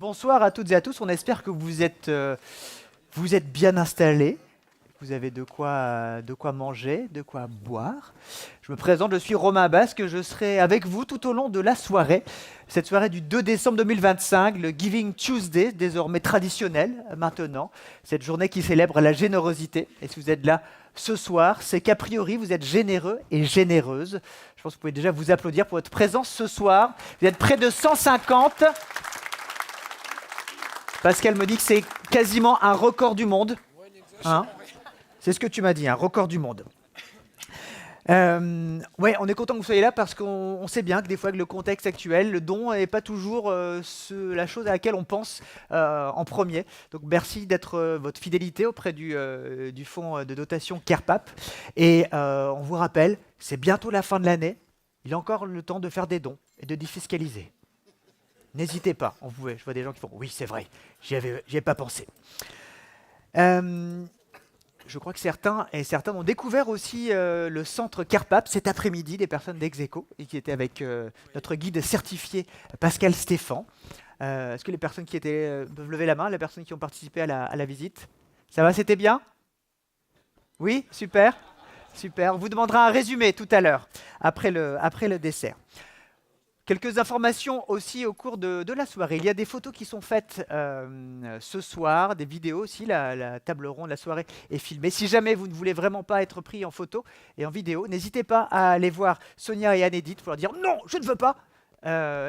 Bonsoir à toutes et à tous, on espère que vous êtes bien installés, vous avez de quoi manger, de quoi boire. Je me présente, je suis Romain Basque, je serai avec vous tout au long de la soirée. Cette soirée du 2 décembre 2025, le Giving Tuesday, désormais traditionnel maintenant. Cette journée qui célèbre la générosité. Et si vous êtes là ce soir, c'est qu'a priori vous êtes généreux et généreuses. Je pense que vous pouvez déjà vous applaudir pour votre présence ce soir. Vous êtes près de 150. Pascal me dit que c'est quasiment un record du monde. Hein, c'est ce que tu m'as dit, un record du monde. Ouais, on est content que vous soyez là parce qu'on sait bien que des fois, avec le contexte actuel, le don n'est pas toujours la chose à laquelle on pense en premier. Donc merci d'être votre fidélité auprès du fonds de dotation CarePap. Et on vous rappelle, c'est bientôt la fin de l'année. Il y a encore le temps de faire des dons et de défiscaliser. N'hésitez pas, je vois des gens qui font « oui, c'est vrai, j'y avais pas pensé ». Je crois que certains ont découvert aussi le centre CarePap cet après-midi, des personnes d'Execo, et qui étaient avec notre guide certifié Pascal Stéphan. Est-ce que les personnes qui étaient peuvent lever la main, les personnes qui ont participé à la visite? Ça va, c'était bien? Oui, super. Super. On vous demandera un résumé tout à l'heure, après le dessert. Quelques informations aussi au cours de la soirée. Il y a des photos qui sont faites ce soir, des vidéos aussi. La table ronde de la soirée est filmée. Si jamais vous ne voulez vraiment pas être pris en photo et en vidéo, n'hésitez pas à aller voir Sonia et Anne-Edith pour leur dire non, je ne veux pas.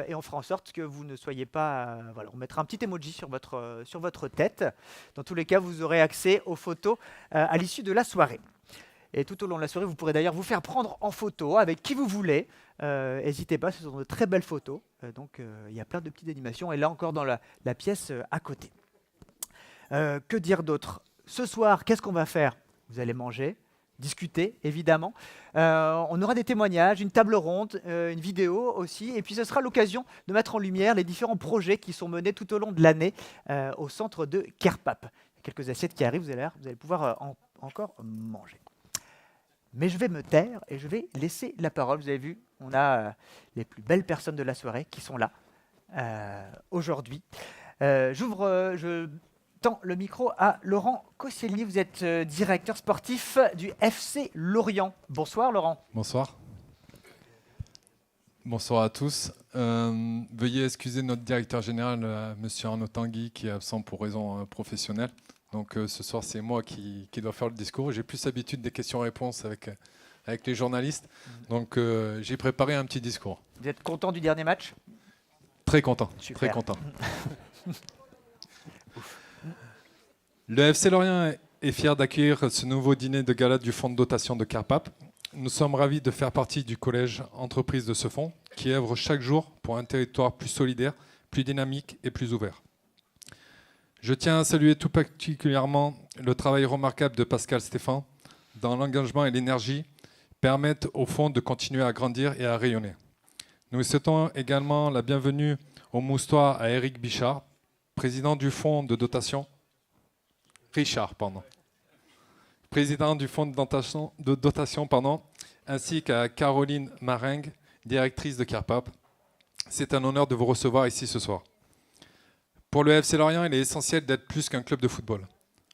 Et on fera en sorte que vous ne soyez pas. Voilà, on mettra un petit emoji sur votre tête. Dans tous les cas, vous aurez accès aux photos à l'issue de la soirée. Et tout au long de la soirée, vous pourrez d'ailleurs vous faire prendre en photo avec qui vous voulez. N'hésitez pas, ce sont de très belles photos. Donc, il y a plein de petites animations. Et là encore dans la pièce à côté. Que dire d'autre? Ce soir, qu'est-ce qu'on va faire? Vous allez manger, discuter, évidemment. On aura des témoignages, une table ronde, une vidéo aussi. Et puis, ce sera l'occasion de mettre en lumière les différents projets qui sont menés tout au long de l'année au centre de CarePap. Il y a quelques assiettes qui arrivent, vous allez pouvoir encore manger. Mais je vais me taire et je vais laisser la parole. Vous avez vu, on a les plus belles personnes de la soirée qui sont là aujourd'hui. Je tends le micro à Laurent Koscielny. Vous êtes directeur sportif du FC Lorient. Bonsoir Laurent. Bonsoir. Bonsoir à tous. Veuillez excuser notre directeur général, Monsieur Arnaud Tanguy, qui est absent pour raison professionnelle. Donc ce soir, c'est moi qui dois faire le discours. J'ai plus l'habitude des questions-réponses avec les journalistes. Donc j'ai préparé un petit discours. Vous êtes content du dernier match? Très content. Super. Très content. Le FC Lorient est fier d'accueillir ce nouveau dîner de gala du fonds de dotation de CarePap. Nous sommes ravis de faire partie du collège entreprise de ce fonds qui œuvre chaque jour pour un territoire plus solidaire, plus dynamique et plus ouvert. Je tiens à saluer tout particulièrement le travail remarquable de Pascal Stéphan dans l'engagement et l'énergie permettent au fonds de continuer à grandir et à rayonner. Nous souhaitons également la bienvenue au Moustoir à Éric Bichard, président du fonds de dotation, président du fonds de dotation, ainsi qu'à Caroline Maringue, directrice de CarePap. C'est un honneur de vous recevoir ici ce soir. Pour le FC Lorient, il est essentiel d'être plus qu'un club de football.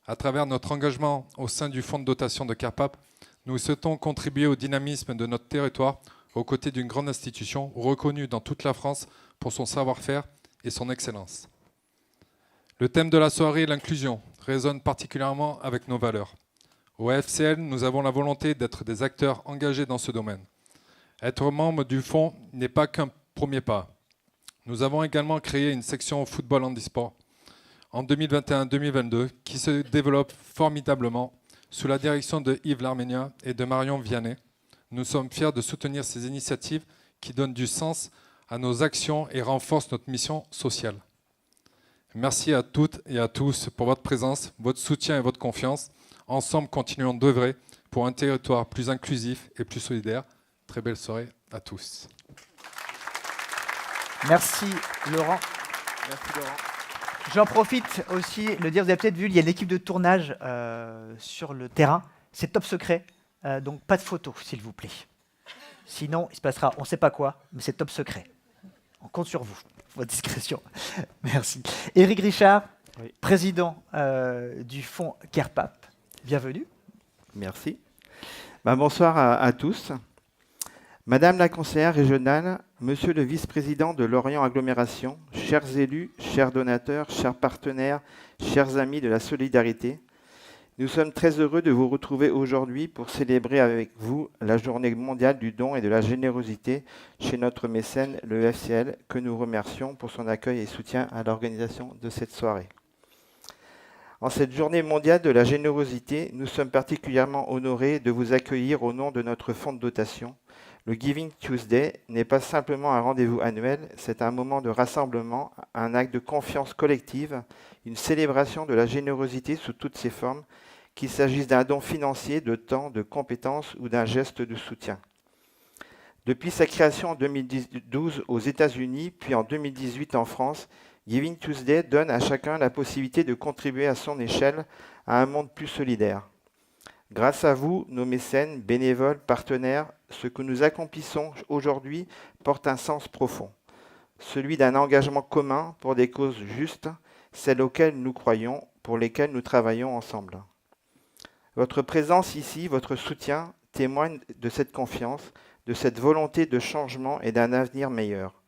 À travers notre engagement au sein du fonds de dotation de CarePap, nous souhaitons contribuer au dynamisme de notre territoire aux côtés d'une grande institution reconnue dans toute la France pour son savoir-faire et son excellence. Le thème de la soirée, l'inclusion, résonne particulièrement avec nos valeurs. Au FCL, nous avons la volonté d'être des acteurs engagés dans ce domaine. Être membre du fonds n'est pas qu'un premier pas. Nous avons également créé une section football handisport en 2021-2022 qui se développe formidablement sous la direction de Yves Larménia et de Marion Vianney. Nous sommes fiers de soutenir ces initiatives qui donnent du sens à nos actions et renforcent notre mission sociale. Merci à toutes et à tous pour votre présence, votre soutien et votre confiance. Ensemble, continuons d'œuvrer pour un territoire plus inclusif et plus solidaire. Très belle soirée à tous. Merci Laurent. Merci Laurent. J'en profite aussi de le dire, vous avez peut-être vu, il y a une équipe de tournage sur le terrain. C'est top secret, donc pas de photos, s'il vous plaît. Sinon, il se passera on ne sait pas quoi, mais c'est top secret. On compte sur vous. Votre discrétion. Merci. Éric Richard, Oui. président du fonds CARPAP. Bienvenue. Merci. Bonsoir à tous. Madame la conseillère régionale, monsieur le vice-président de Lorient Agglomération, chers élus, chers donateurs, chers partenaires, chers amis de la solidarité, nous sommes très heureux de vous retrouver aujourd'hui pour célébrer avec vous la journée mondiale du don et de la générosité chez notre mécène, le FCL, que nous remercions pour son accueil et soutien à l'organisation de cette soirée. En cette journée mondiale de la générosité, nous sommes particulièrement honorés de vous accueillir au nom de notre fonds de dotation. Le Giving Tuesday n'est pas simplement un rendez-vous annuel, c'est un moment de rassemblement, un acte de confiance collective, une célébration de la générosité sous toutes ses formes, qu'il s'agisse d'un don financier, de temps, de compétences ou d'un geste de soutien. Depuis sa création en 2012 aux États-Unis, puis en 2018 en France, Giving Tuesday donne à chacun la possibilité de contribuer à son échelle à un monde plus solidaire. Grâce à vous, nos mécènes, bénévoles, partenaires, ce que nous accomplissons aujourd'hui porte un sens profond, celui d'un engagement commun pour des causes justes, celles auxquelles nous croyons, pour lesquelles nous travaillons ensemble. Votre présence ici, votre soutien témoignent de cette confiance, de cette volonté de changement et d'un avenir meilleur.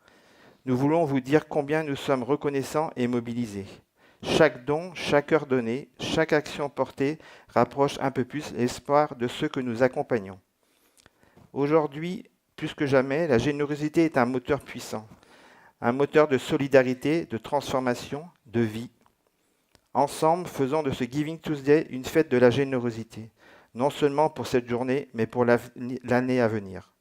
Nous voulons vous dire combien nous sommes reconnaissants et mobilisés. Chaque don, chaque heure donnée, chaque action portée rapproche un peu plus l'espoir de ceux que nous accompagnons. Aujourd'hui, plus que jamais, la générosité est un moteur puissant, un moteur de solidarité, de transformation, de vie. Ensemble, faisons de ce Giving Tuesday une fête de la générosité, non seulement pour cette journée, mais pour l'année à venir.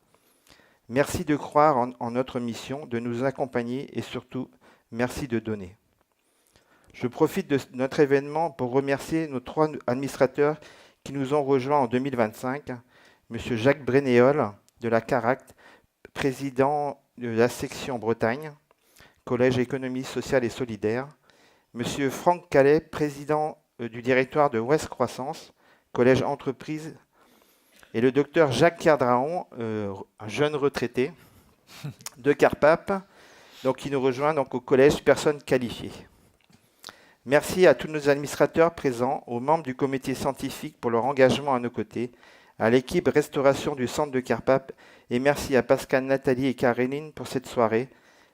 Merci de croire en notre mission, de nous accompagner et surtout, merci de donner. Je profite de notre événement pour remercier nos 3 administrateurs qui nous ont rejoints en 2025. M. Jacques Brenéol de la Caract, président de la section Bretagne, Collège économie sociale et solidaire. M. Franck Calais, président du directoire de Ouest Croissance, Collège entreprise. Et le docteur Jacques Kerdraon, un jeune retraité de CARPAP, qui nous rejoint au collège Personnes qualifiées. Merci à tous nos administrateurs présents, aux membres du comité scientifique pour leur engagement à nos côtés, à l'équipe restauration du centre de CARPAP et merci à Pascal, Nathalie et Caroline pour cette soirée.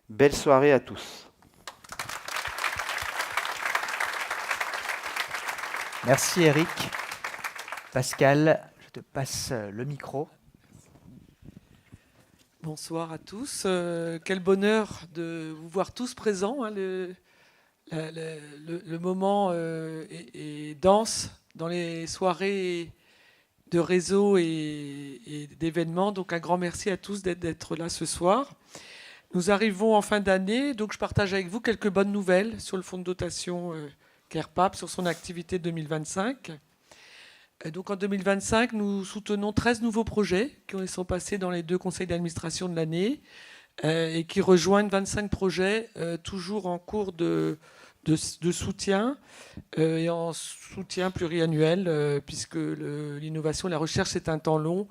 Belle soirée à tous. Merci Eric. Pascal, je te passe le micro. Bonsoir à tous. Quel bonheur de vous voir tous présents. Le moment est dense dans les soirées de réseau et d'événements. Donc un grand merci à tous d'être là ce soir. Nous arrivons en fin d'année, donc je partage avec vous quelques bonnes nouvelles sur le fonds de dotation CARPAP, sur son activité 2025. Donc en 2025, nous soutenons 13 nouveaux projets qui sont passés dans les 2 conseils d'administration de l'année et qui rejoignent 25 projets toujours en cours de soutien et en soutien pluriannuel puisque l'innovation et la recherche, c'est un temps long.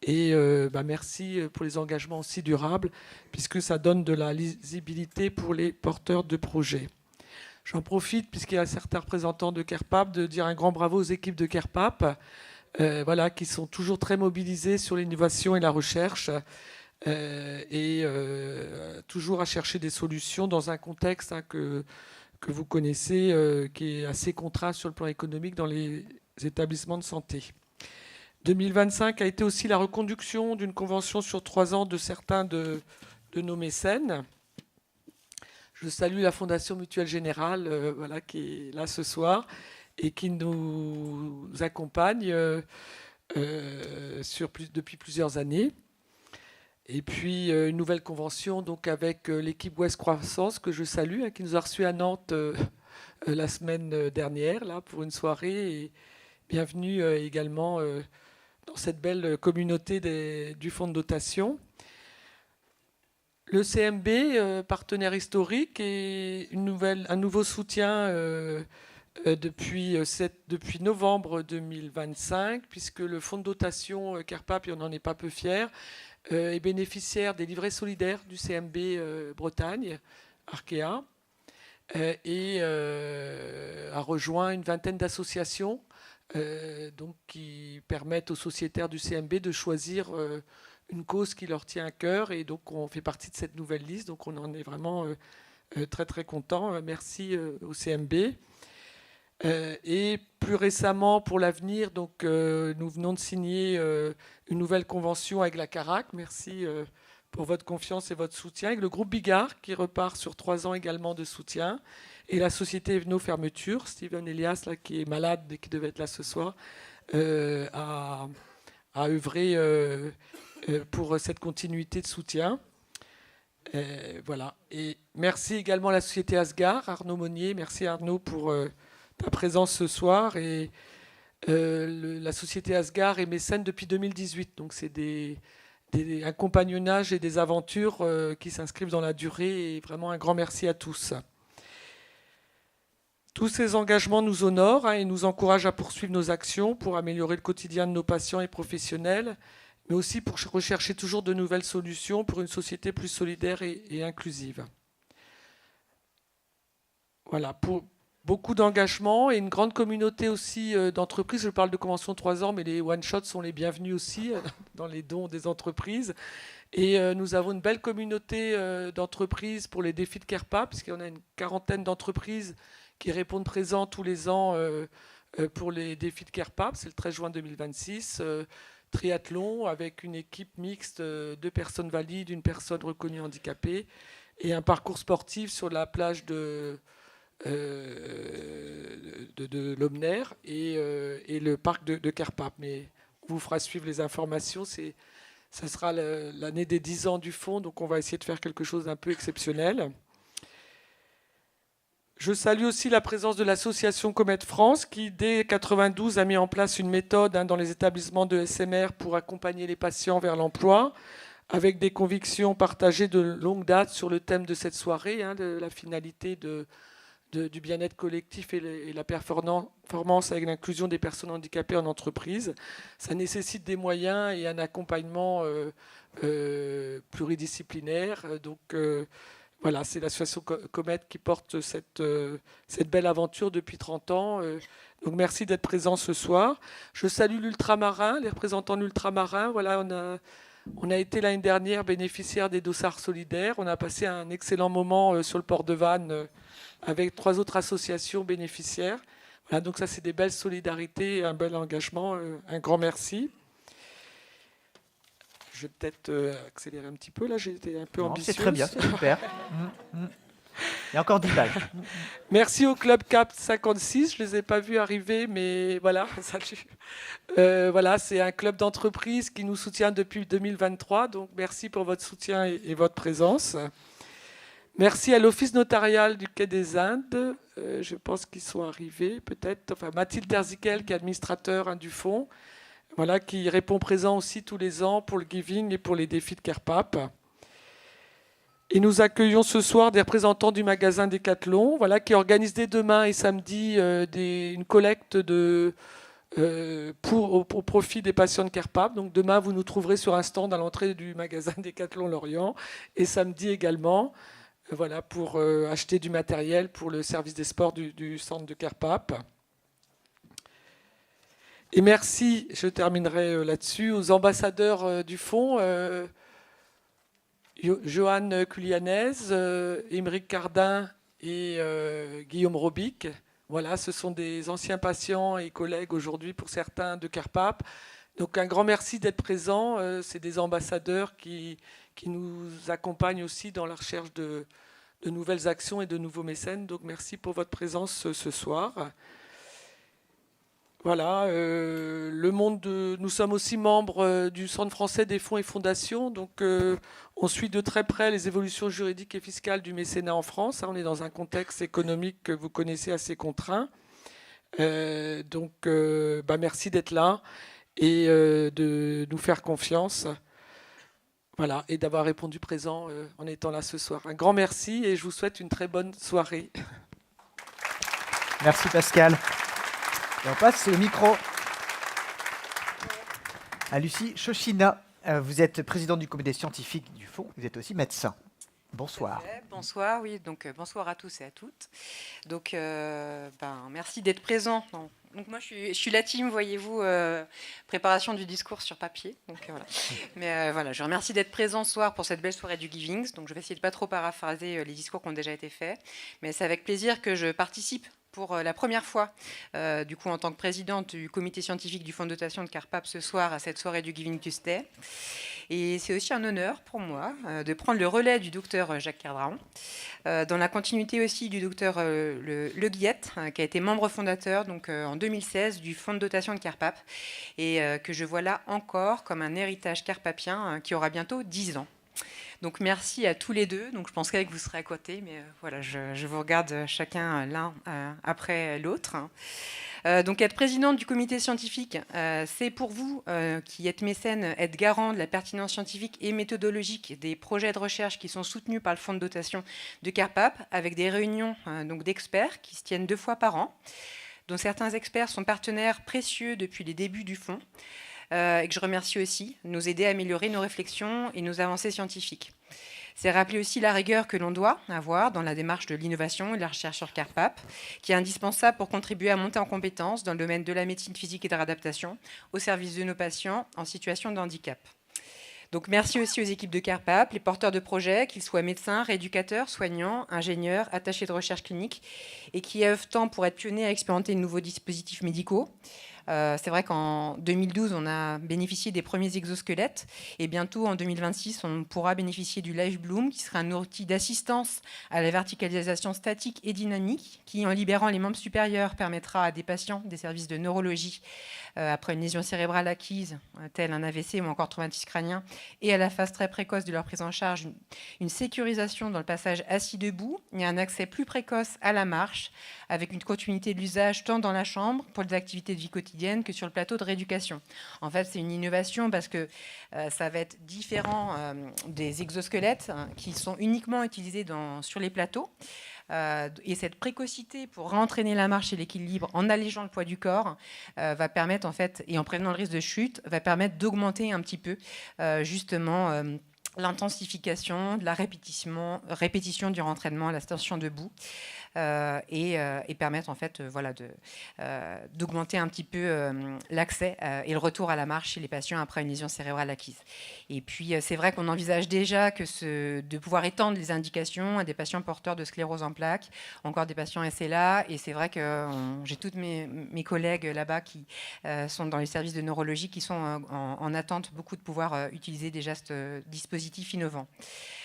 Et merci pour les engagements aussi durables, puisque ça donne de la lisibilité pour les porteurs de projets. J'en profite, puisqu'il y a certains représentants de CARPAP, de dire un grand bravo aux équipes de CARPAP, qui sont toujours très mobilisées sur l'innovation et la recherche, toujours à chercher des solutions dans un contexte que vous connaissez, qui est assez contraint sur le plan économique dans les établissements de santé. 2025 a été aussi la reconduction d'une convention sur 3 ans de certains de nos mécènes. Je salue la Fondation Mutuelle Générale qui est là ce soir et qui nous accompagne depuis plusieurs années. Et puis une nouvelle convention avec l'équipe Ouest Croissance que je salue, qui nous a reçus à Nantes la semaine dernière pour une soirée. Et bienvenue également dans cette belle communauté du fonds de dotation. Le CMB, partenaire historique, et un nouveau soutien depuis novembre 2025, puisque le fonds de dotation CARPAP, et on n'en est pas peu fiers, est bénéficiaire des livrets solidaires du CMB Bretagne, Arkea, et a rejoint une vingtaine d'associations donc qui permettent aux sociétaires du CMB de choisir une cause qui leur tient à cœur. Et donc, on fait partie de cette nouvelle liste. Donc, on en est vraiment très, très content. Merci au CMB. Et plus récemment, pour l'avenir, donc, nous venons de signer une nouvelle convention avec la CARAC. Merci pour votre confiance et votre soutien. Avec le groupe Bigard, qui repart sur 3 ans également de soutien. Et la société Evno Fermeture, Steven Elias, là, qui est malade et qui devait être là ce soir, a œuvré pour cette continuité de soutien. Voilà. Et merci également à la société Asgard, Arnaud Monnier. Merci Arnaud pour ta présence ce soir. Et la société Asgard est mécène depuis 2018. Donc c'est un compagnonnage et des aventures qui s'inscrivent dans la durée. Et vraiment un grand merci à tous. Tous ces engagements nous honorent et nous encouragent à poursuivre nos actions pour améliorer le quotidien de nos patients et professionnels, mais aussi pour rechercher toujours de nouvelles solutions pour une société plus solidaire et inclusive. Voilà, pour beaucoup d'engagements et une grande communauté aussi d'entreprises. Je parle de convention 3 ans, mais les one-shots sont les bienvenus aussi dans les dons des entreprises. Et nous avons une belle communauté d'entreprises pour les défis de CarePap, puisqu'on a une 40aine d'entreprises qui répondent présents tous les ans pour les défis de CarePap. C'est le 13 juin 2026. Triathlon avec une équipe mixte, 2 personnes valides, 1 personne reconnue handicapée, et un parcours sportif sur la plage de Lomner et le parc de CarePap. Mais on vous fera suivre les informations. Ça sera l'année des 10 ans du fonds, donc on va essayer de faire quelque chose d'un peu exceptionnel. Je salue aussi la présence de l'association Comet France qui, dès 1992, a mis en place une méthode dans les établissements de SMR pour accompagner les patients vers l'emploi, avec des convictions partagées de longue date sur le thème de cette soirée, de la finalité du bien-être collectif et la performance avec l'inclusion des personnes handicapées en entreprise. Ça nécessite des moyens et un accompagnement pluridisciplinaire. Donc, voilà, c'est l'association Comet qui porte cette belle aventure depuis 30 ans. Donc merci d'être présent ce soir. Je salue l'ultramarin, les représentants de l'ultramarin. Voilà, on a été l'année dernière bénéficiaire des dossards solidaires. On a passé un excellent moment sur le port de Vannes avec 3 autres associations bénéficiaires. Voilà, donc ça, c'est des belles solidarités, un bel engagement. Un grand merci. Je vais peut-être accélérer un petit peu. Là, j'ai été un peu ambitieuse. C'est très bien, c'est super. Il y a encore 10 pages. Merci au Club Cap 56. Je ne les ai pas vus arriver, mais voilà. Voilà, c'est un club d'entreprise qui nous soutient depuis 2023. Donc, merci pour votre soutien et votre présence. Merci à l'Office notarial du Quai des Indes. Je pense qu'ils sont arrivés, peut-être. Enfin, Mathilde Terziquel, qui est administrateur du fonds. Voilà, qui répond présent aussi tous les ans pour le giving et pour les défis de CarePap. Et nous accueillons ce soir des représentants du magasin Decathlon, voilà, qui organise dès demain et samedi une collecte au profit des patients de CarePap. Donc demain, vous nous trouverez sur un stand à l'entrée du magasin Decathlon Lorient, et samedi également, voilà, pour acheter du matériel pour le service des sports du centre de CarePap. Et merci, je terminerai là-dessus, aux ambassadeurs du fonds, Johan Culianez, Émeric Cardin et Guillaume Robic. Voilà, ce sont des anciens patients et collègues aujourd'hui pour certains de CarePap. Donc un grand merci d'être présents. C'est des ambassadeurs qui nous accompagnent aussi dans la recherche de nouvelles actions et de nouveaux mécènes. Donc merci pour votre présence ce soir. Voilà, nous sommes aussi membres du Centre français des fonds et fondations, donc on suit de très près les évolutions juridiques et fiscales du mécénat en France. On est dans un contexte économique que vous connaissez assez contraint. Donc merci d'être là et de nous faire confiance. Voilà, et d'avoir répondu présent en étant là ce soir. Un grand merci et je vous souhaite une très bonne soirée. Merci Pascal. Et on passe au micro à Lucie Chochina. Vous êtes présidente du comité scientifique du fonds, vous êtes aussi médecin. Bonsoir. Bonsoir, oui, donc bonsoir à tous et à toutes. Donc, merci d'être présents. Donc moi, je suis la team, voyez-vous, préparation du discours sur papier. Donc, voilà. Mais voilà, je remercie d'être présent ce soir pour cette belle soirée du Givings. Donc je vais essayer de pas trop paraphraser les discours qui ont déjà été faits. Mais c'est avec plaisir que je participe pour la première fois, du coup, en tant que présidente du comité scientifique du fonds de dotation de Carpap ce soir à cette soirée du Giving Tuesday. Et c'est aussi un honneur pour moi de prendre le relais du docteur Jacques Kerdraon, dans la continuité aussi du docteur Le Guillette, qui a été membre fondateur donc, en 2016 du fonds de dotation de Carpap, et que je vois là encore comme un héritage carpapien qui aura bientôt 10 ans. Donc merci à tous les deux. Donc je penserais que vous serez à côté, mais voilà, je vous regarde chacun l'un après l'autre. Donc être présidente du comité scientifique, c'est pour vous qui êtes mécène, être garant de la pertinence scientifique et méthodologique des projets de recherche qui sont soutenus par le fonds de dotation de Carpap, avec des réunions donc d'experts qui se tiennent 2 fois par an, dont certains experts sont partenaires précieux depuis les débuts du fonds. Et que je remercie aussi, nous aider à améliorer nos réflexions et nos avancées scientifiques. C'est rappeler aussi la rigueur que l'on doit avoir dans la démarche de l'innovation et de la recherche sur Carpap, qui est indispensable pour contribuer à monter en compétences dans le domaine de la médecine physique et de l'adaptation, au service de nos patients en situation de handicap. Donc merci aussi aux équipes de Carpap, les porteurs de projets, qu'ils soient médecins, rééducateurs, soignants, ingénieurs, attachés de recherche clinique, et qui œuvrent tant pour être pionniers à expérimenter de nouveaux dispositifs médicaux. C'est vrai qu'en 2012, on a bénéficié des premiers exosquelettes, et bientôt, en 2026, on pourra bénéficier du LiveBloom, qui sera un outil d'assistance à la verticalisation statique et dynamique, qui, en libérant les membres supérieurs, permettra à des patients des services de neurologie, après une lésion cérébrale acquise, telle un AVC ou encore traumatisme crânien, et à la phase très précoce de leur prise en charge, une sécurisation dans le passage assis-debout, et un accès plus précoce à la marche, avec une continuité de l'usage tant dans la chambre, pour les activités de vie quotidienne, que sur le plateau de rééducation. En fait, c'est une innovation parce que ça va être différent des exosquelettes qui sont uniquement utilisés sur les plateaux. Et cette précocité pour rentraîner la marche et l'équilibre en allégeant le poids du corps va permettre, en fait, et en prévenant le risque de chute, va permettre d'augmenter un petit peu justement l'intensification de la répétition du rentraînement, la station debout, et permettre en fait d'augmenter un petit peu l'accès et le retour à la marche chez les patients après une lésion cérébrale acquise. Et puis c'est vrai qu'on envisage déjà de pouvoir étendre les indications à des patients porteurs de sclérose en plaques, encore des patients SLA, et c'est vrai que j'ai toutes mes collègues là-bas qui sont dans les services de neurologie qui sont en attente beaucoup de pouvoir utiliser déjà ce dispositif innovant.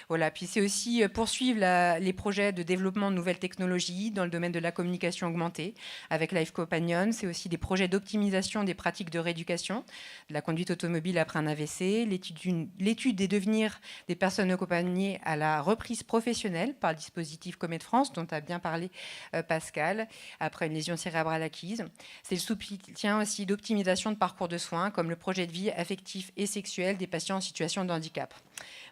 Voilà. Puis c'est aussi poursuivre les projets de développement de nouvelles technologies dans le domaine de la communication augmentée avec Life Companion. C'est aussi des projets d'optimisation des pratiques de rééducation, de la conduite automobile après un AVC, l'étude des devenirs des personnes accompagnées à la reprise professionnelle par le dispositif Comet de France, dont a bien parlé Pascal, après une lésion cérébrale acquise. C'est le soutien aussi d'optimisation de parcours de soins, comme le projet de vie affectif et sexuel des patients en situation de handicap.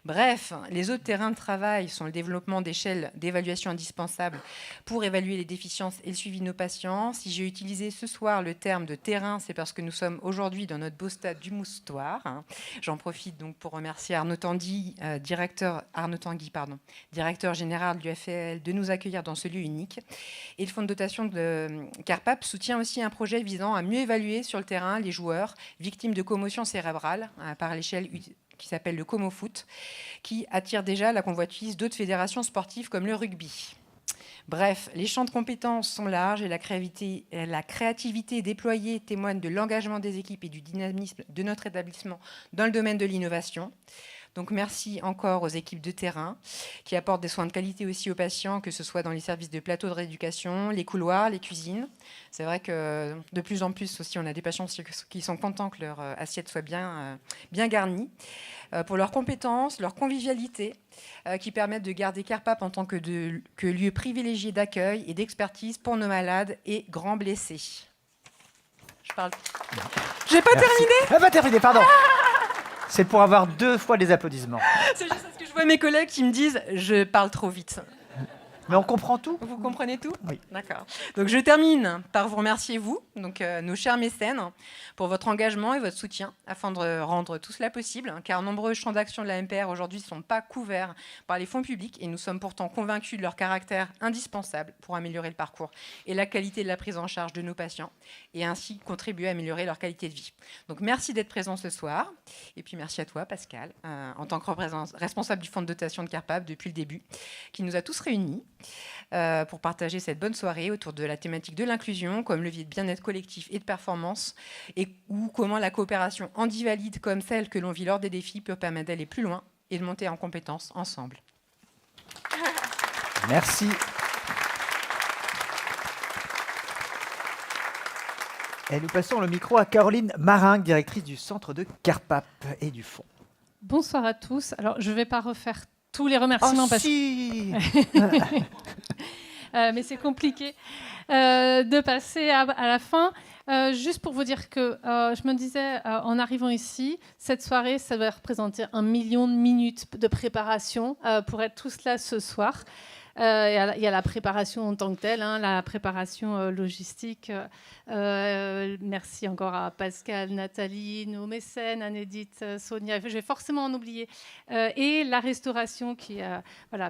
Bref, les autres terrains de travail sont le développement d'échelles d'évaluation indispensables pour évaluer les déficiences et le suivi de nos patients. Si j'ai utilisé ce soir le terme de terrain, c'est parce que nous sommes aujourd'hui dans notre beau stade du Moustoir. J'en profite donc pour remercier Arnaud Tanguy, directeur général du FAL, de nous accueillir dans ce lieu unique. Et le fonds de dotation de Carpap soutient aussi un projet visant à mieux évaluer sur le terrain les joueurs victimes de commotion cérébrale par l'échelle qui s'appelle le Comofoot, qui attire déjà la convoitise d'autres fédérations sportives comme le rugby. Bref, les champs de compétences sont larges et la créativité déployée témoigne de l'engagement des équipes et du dynamisme de notre établissement dans le domaine de l'innovation. Donc merci encore aux équipes de terrain qui apportent des soins de qualité aussi aux patients, que ce soit dans les services de plateau de rééducation, les couloirs, les cuisines. C'est vrai que de plus en plus aussi, on a des patients qui sont contents que leur assiette soit bien garnie. Pour leurs compétences, leur convivialité, qui permettent de garder Carpap en tant que lieu privilégié d'accueil et d'expertise pour nos malades et grands blessés. Je parle. J'ai pas terminé. Pas terminé, pardon. C'est pour avoir 2 fois des applaudissements. C'est juste parce que je vois mes collègues qui me disent « je parle trop vite ». Mais on comprend tout. Vous comprenez tout? Oui. D'accord. Donc je termine par vous remercier, vous, donc nos chers mécènes, pour votre engagement et votre soutien afin de rendre tout cela possible, car nombreux champs d'action de la MPR aujourd'hui ne sont pas couverts par les fonds publics et nous sommes pourtant convaincus de leur caractère indispensable pour améliorer le parcours et la qualité de la prise en charge de nos patients et ainsi contribuer à améliorer leur qualité de vie. Donc merci d'être présent ce soir et puis merci à toi, Pascal, en tant que responsable du fonds de dotation de CARPAP depuis le début, qui nous a tous réunis pour partager cette bonne soirée autour de la thématique de l'inclusion comme levier de bien-être collectif et de performance, ou comment la coopération handi-valide comme celle que l'on vit lors des défis peut permettre d'aller plus loin et de monter en compétences ensemble. Merci. Et nous passons le micro à Caroline Maringue, directrice du centre de CARPAP et du fonds. Bonsoir à tous. Alors, je ne vais pas refaire tous les remerciements parce si mais c'est compliqué de passer à la fin. Juste pour vous dire que je me disais, en arrivant ici, cette soirée, ça doit représenter 1 million de minutes de préparation pour être tous là ce soir. Il y a la préparation en tant que telle, la préparation logistique. Merci encore à Pascal, Nathalie, nos mécènes, Anne-Édith, Sonia, je vais forcément en oublier. Et la restauration qui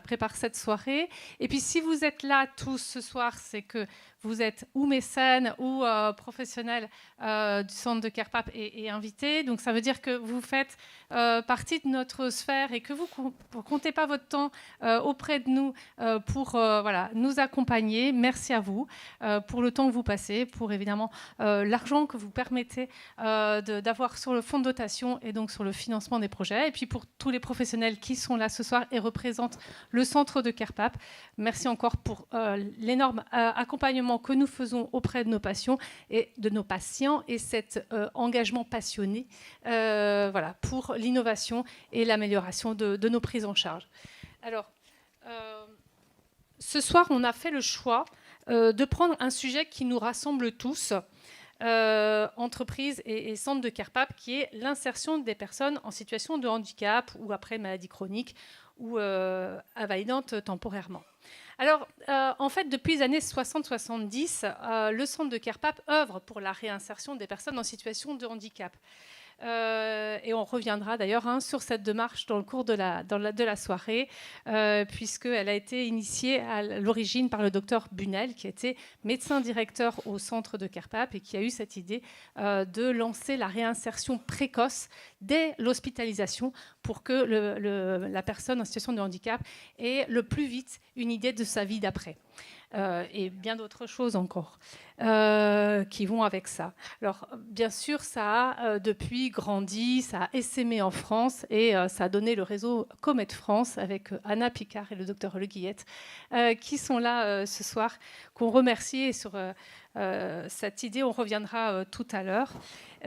prépare cette soirée. Et puis si vous êtes là tous ce soir, c'est que vous êtes ou mécène ou professionnel du centre de CARPAP et invité. Donc ça veut dire que vous faites partie de notre sphère et que vous ne comptez pas votre temps auprès de nous pour nous accompagner. Merci à vous pour le temps que vous passez, pour évidemment l'argent que vous permettez d'avoir sur le fonds de dotation et donc sur le financement des projets. Et puis pour tous les professionnels qui sont là ce soir et représentent le centre de CARPAP, merci encore pour l'énorme accompagnement que nous faisons auprès de nos patients et cet engagement passionné pour l'innovation et l'amélioration de nos prises en charge. Alors, ce soir, on a fait le choix de prendre un sujet qui nous rassemble tous, entreprises et centres de CARPAP, qui est l'insertion des personnes en situation de handicap ou après maladie chronique ou invalidante temporairement. Alors, en fait, depuis les années 60-70, le centre de CARPAP œuvre pour la réinsertion des personnes en situation de handicap. Et on reviendra d'ailleurs sur cette démarche dans le cours de la soirée, puisqu'elle a été initiée à l'origine par le docteur Bunel, qui était médecin directeur au centre de CARPAP et qui a eu cette idée de lancer la réinsertion précoce dès l'hospitalisation pour que la personne en situation de handicap ait le plus vite une idée de sa vie d'après. Et bien d'autres choses encore qui vont avec ça. Alors, bien sûr, ça a depuis grandi, ça a essaimé en France et ça a donné le réseau Comet France avec Anna Picard et le docteur Le Guillette qui sont là ce soir, qu'on remercie. Et sur cette idée, on reviendra tout à l'heure.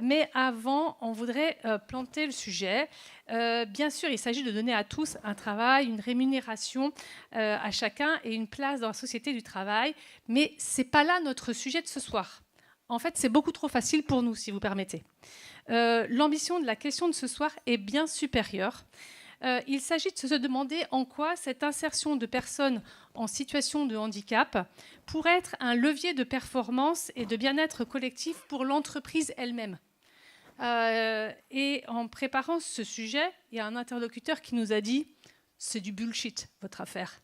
Mais avant, on voudrait planter le sujet. Bien sûr, il s'agit de donner à tous un travail, une rémunération à chacun et une place dans la société du travail. Mais ce n'est pas là notre sujet de ce soir. En fait, c'est beaucoup trop facile pour nous, si vous permettez. L'ambition de la question de ce soir est bien supérieure. Il s'agit de se demander en quoi cette insertion de personnes en situation de handicap pourrait être un levier de performance et de bien-être collectif pour l'entreprise elle-même. Et en préparant ce sujet, il y a un interlocuteur qui nous a dit « c'est du bullshit, votre affaire ».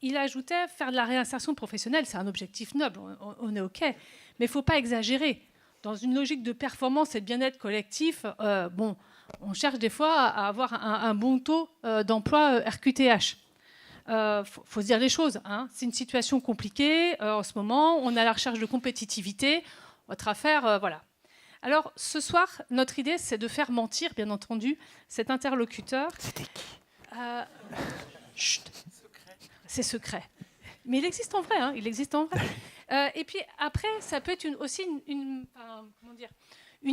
Il ajoutait « faire de la réinsertion professionnelle, c'est un objectif noble, on est OK, mais il ne faut pas exagérer. Dans une logique de performance et de bien-être collectif, on cherche des fois à avoir un bon taux d'emploi RQTH. Faut se dire les choses. C'est une situation compliquée en ce moment. On est à la recherche de compétitivité. Votre affaire, voilà. Alors, ce soir, notre idée, c'est de faire mentir, bien entendu, cet interlocuteur. C'était qui Chut. C'est secret. Mais il existe en vrai. Il existe en vrai. Et puis après, ça peut être aussi une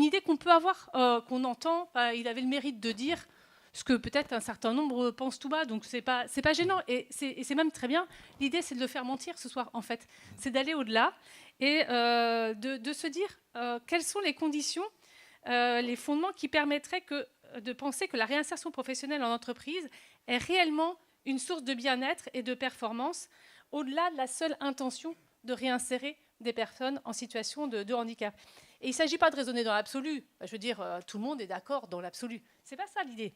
idée qu'on peut avoir, qu'on entend. Il avait le mérite de dire ce que peut-être un certain nombre pensent tout bas, donc c'est pas gênant. Et c'est même très bien. L'idée, c'est de le faire mentir ce soir, en fait. C'est d'aller au-delà et de se dire quelles sont les conditions, les fondements qui permettraient de penser que la réinsertion professionnelle en entreprise est réellement une source de bien-être et de performance, au-delà de la seule intention de réinsérer des personnes en situation de handicap. Et il ne s'agit pas de raisonner dans l'absolu. Je veux dire, tout le monde est d'accord dans l'absolu. Ce n'est pas ça l'idée.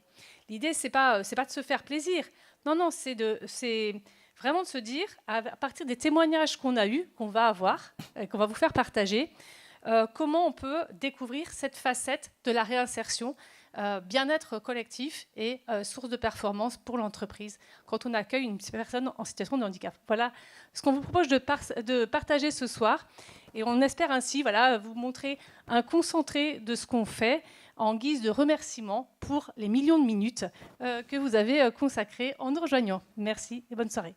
L'idée, ce n'est pas de se faire plaisir. Non, c'est vraiment de se dire, à partir des témoignages qu'on a eus, qu'on va avoir, qu'on va vous faire partager, comment on peut découvrir cette facette de la réinsertion, bien-être collectif et source de performance pour l'entreprise quand on accueille une personne en situation de handicap. Voilà ce qu'on vous propose de partager ce soir. Et on espère ainsi vous montrer un concentré de ce qu'on fait en guise de remerciement pour les millions de minutes que vous avez consacrées en nous rejoignant. Merci et bonne soirée.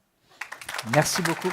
Merci beaucoup.